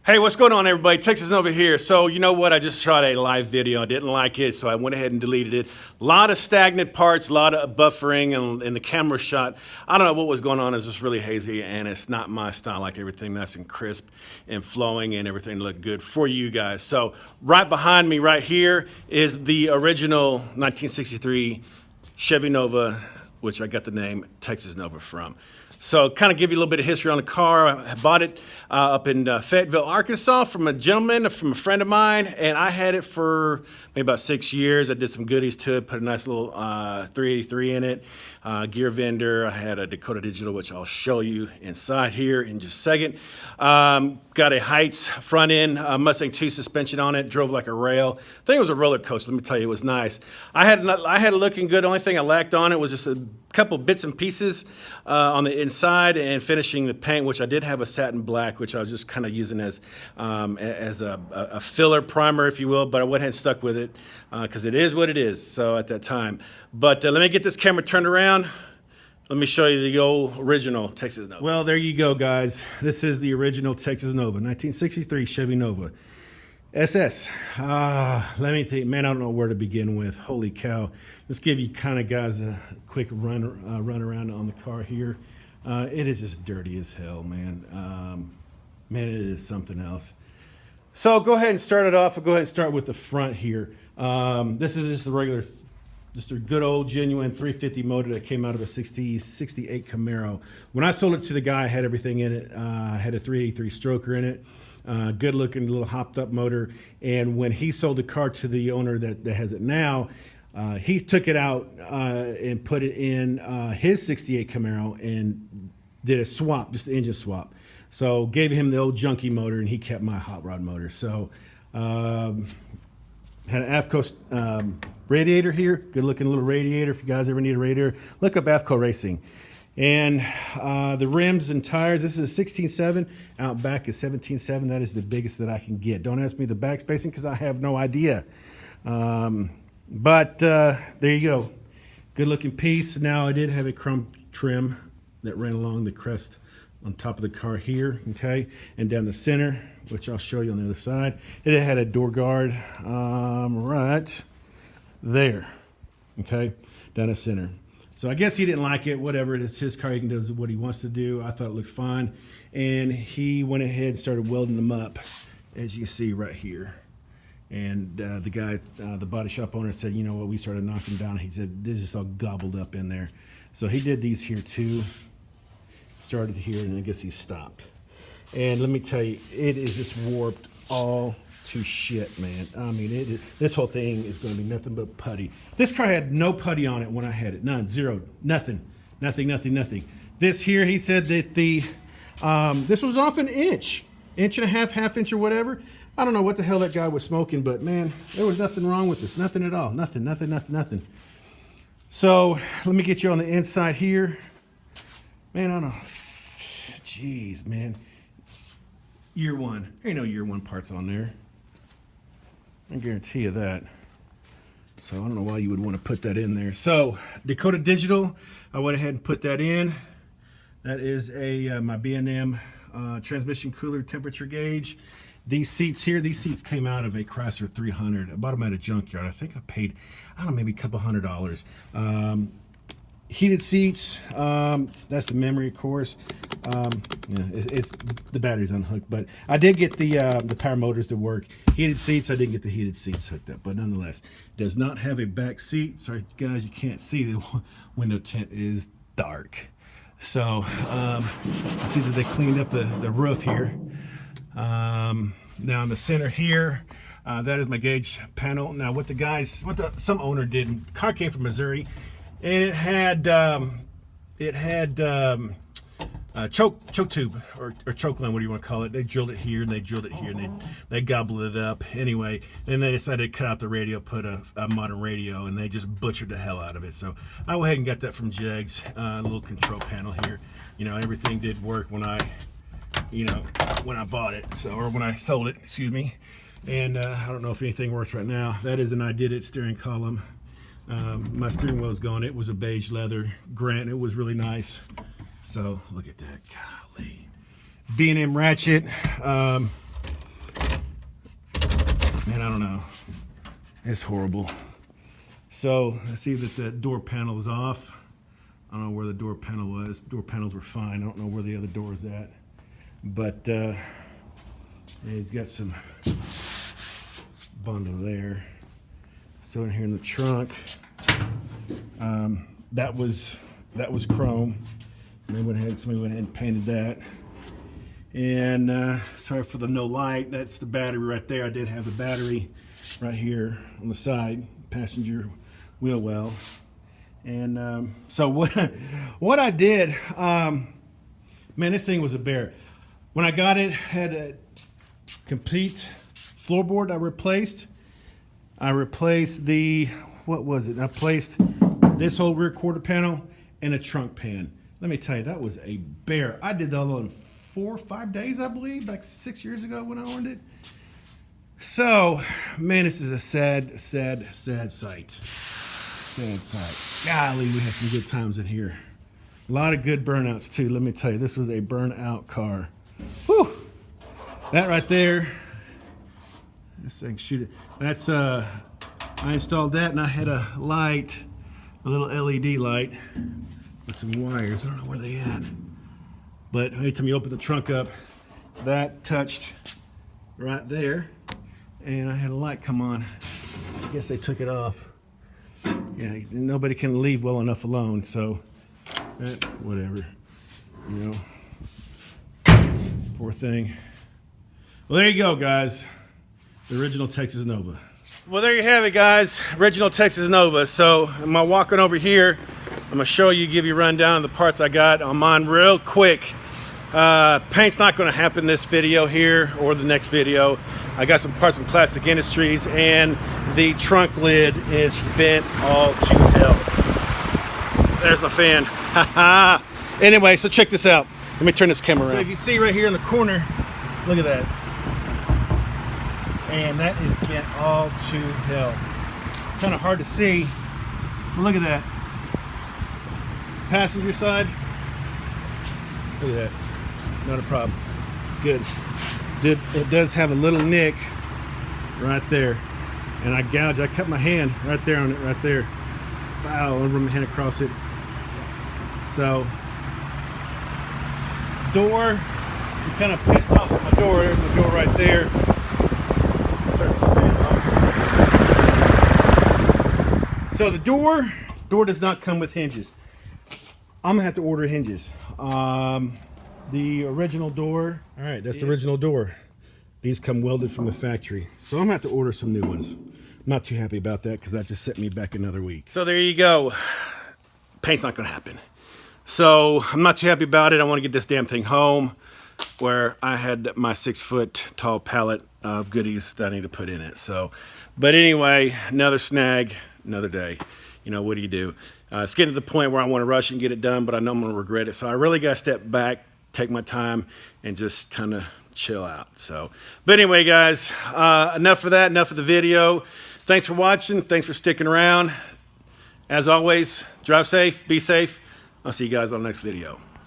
Hey, what's going on, everybody? TexasNova here. So, you know what? I just shot a live video. I didn't like it, so I went ahead and deleted it. A lot of stagnant parts, a lot of buffering, and the camera shot. I don't know what was going on. It was just really hazy, and it's not my style. I like everything nice and crisp and flowing, and everything looked good for you guys. So, right behind me, right here, is the original 1963 Chevy Nova, which I got the name TexasNova from. So kind of give you a little bit of history on the car. I bought it up in Fayetteville, Arkansas from a gentleman, from a friend of mine, and I had it for maybe about 6 years. I did some goodies to it, put a nice little 383 in it, gear vendor. I had a Dakota Digital, which I'll show you inside here in just a second. Got a Heights front end Mustang 2 suspension on it, drove like a rail. I think it was a roller coaster, let me tell you, it was nice. I had it looking good. The only thing I lacked on it was just a couple bits and pieces on the inside and finishing the paint, which I did have a satin black, which I was just kind of using as a filler primer, if you will, but I went ahead and stuck with it because it is what it is, so at that time. But let me get this camera turned around. Let me show you the old original TexasNova. Well, there you go, guys. This is the original TexasNova, 1963 Chevy Nova. SS. Let me think, man, I don't know where to begin with. Holy cow. Let's give you kind of guys a quick run around on the car here. It is just dirty as hell, man. Man, it is something else. So go ahead and start it off. I'll go ahead and start with the front here. This is just the regular, just a good old genuine 350 motor that came out of a 68 Camaro. When I sold it to the guy, I had everything in it. I had a 383 stroker in it. Good looking little hopped up motor. And when he sold the car to the owner that has it now, he took it out and put it in his 68 Camaro and did a swap, just an engine swap. So gave him the old junky motor and he kept my hot rod motor. So had an AFCO radiator here, good looking little radiator. If you guys ever need a radiator, look up AFCO Racing. And the rims and tires, this is a 16.7, out back is 17.7. That is the biggest that I can get. Don't ask me the back spacing because I have no idea. But there you go. Good looking piece. Now I did have a chrome trim that ran along the crest on top of the car here, okay, and down the center, which I'll show you on the other side. It had a door guard right there, okay, down the center. So I guess he didn't like it, whatever, it's his car, he can do what he wants to do. I thought it looked fine, and he went ahead and started welding them up, as you see right here. And the guy, the body shop owner said, you know what, we started knocking down. He said, this is just all gobbled up in there. So he did these here too. Started here, and I guess he stopped. And let me tell you, it is just warped all to shit, man. I mean, this whole thing is going to be nothing but putty. This car had no putty on it when I had it. None, zero, nothing. This here, he said that the, this was off an inch and a half inch or whatever. I don't know what the hell that guy was smoking, but man, there was nothing wrong with this. Nothing at all. Nothing. So let me get you on the inside here. Man, I don't know. Jeez, man. Year one. There ain't no year one parts on there. I guarantee you that. So I don't know why you would want to put that in there. So Dakota Digital, I went ahead and put that in. That is a my B&M transmission cooler temperature gauge. These seats here, these seats came out of a Chrysler 300. I bought them at a junkyard. I think I paid, I don't know, maybe a couple $100. Heated seats, that's the memory, of course. Yeah, it's the battery's unhooked, but I did get the power motors to work. Heated seats, I didn't get the heated seats hooked up, but nonetheless, does not have a back seat. Sorry, guys, you can't see, the window tint is dark. So, I see that they cleaned up the roof here. Now in the center here, that is my gauge panel. Now what some owner did, the car came from Missouri, and it had choke tube or choke line, what do you want to call it? They drilled it here and they drilled it here and they gobbled it up anyway. Then they decided to cut out the radio, put a modern radio, and they just butchered the hell out of it. So I went ahead and got that from Jegs. A little control panel here. You know, everything did work when I bought it, so, or when I sold it, excuse me. And I don't know if anything works right now. That is an I Did It steering column. My steering wheel's gone. It was a beige leather Grant. It was really nice. So look at that, golly. B&M ratchet. Man, I don't know. It's horrible. So I see that the door panel is off. I don't know where the door panel was. Door panels were fine. I don't know where the other door is at. But he's got some bundle there. So in here in the trunk, that was chrome. And somebody went ahead and painted that. And sorry for the no light. That's the battery right there. I did have the battery right here on the side, passenger wheel well. And so what I did, man, this thing was a bear. When I got it, had a complete floorboard I replaced. I replaced the, what was it? I placed this whole rear quarter panel and a trunk pan. Let me tell you, that was a bear. I did that all in 4 or 5 days, I believe, like 6 years ago when I owned it. So, man, this is a sad sight. Sad sight. Golly, we had some good times in here. A lot of good burnouts too. Let me tell you, this was a burnout car. Whew! That right there. This thing, shoot it. That's I installed that, and I had a light, a little LED light with some wires. I don't know where they at. But anytime you open the trunk up, that touched right there, and I had a light come on. I guess they took it off. Yeah, nobody can leave well enough alone, so whatever, you know. Poor thing. Well, there you go, guys. The original TexasNova. Well, there you have it, guys. Original TexasNova. So, am I walking over here? I'm gonna show you, give you a rundown of the parts I got on mine real quick. Paint's not gonna happen this video here or the next video. I got some parts from Classic Industries, and the trunk lid is bent all to hell. There's my fan. Anyway, so check this out. Let me turn this camera around. So if you see right here in the corner, look at that. And that is bent all to hell. Kind of hard to see, but look at that. Passenger side, look at that. Not a problem. Good. It does have a little nick right there, and I cut my hand right there on it, right there. Wow, I run my hand across it. So, door, I'm kind of pissed off at my door. There's my door right there. So the door does not come with hinges. I'm gonna have to order hinges. The original door, all right, that's the original door. These come welded from the factory. So I'm gonna have to order some new ones. I'm not too happy about that because that just set me back another week. So there you go. Paint's not gonna happen. So I'm not too happy about it. I wanna get this damn thing home where I had my 6 foot tall pallet of goodies that I need to put in it. So, but anyway, another snag, another day. You know, what do you do? It's getting to the point where I wanna rush and get it done, but I know I'm gonna regret it. So I really gotta step back, take my time, and just kind of chill out. So, but anyway, guys, enough of that, enough of the video. Thanks for watching. Thanks for sticking around. As always, drive safe, be safe. I'll see you guys on the next video.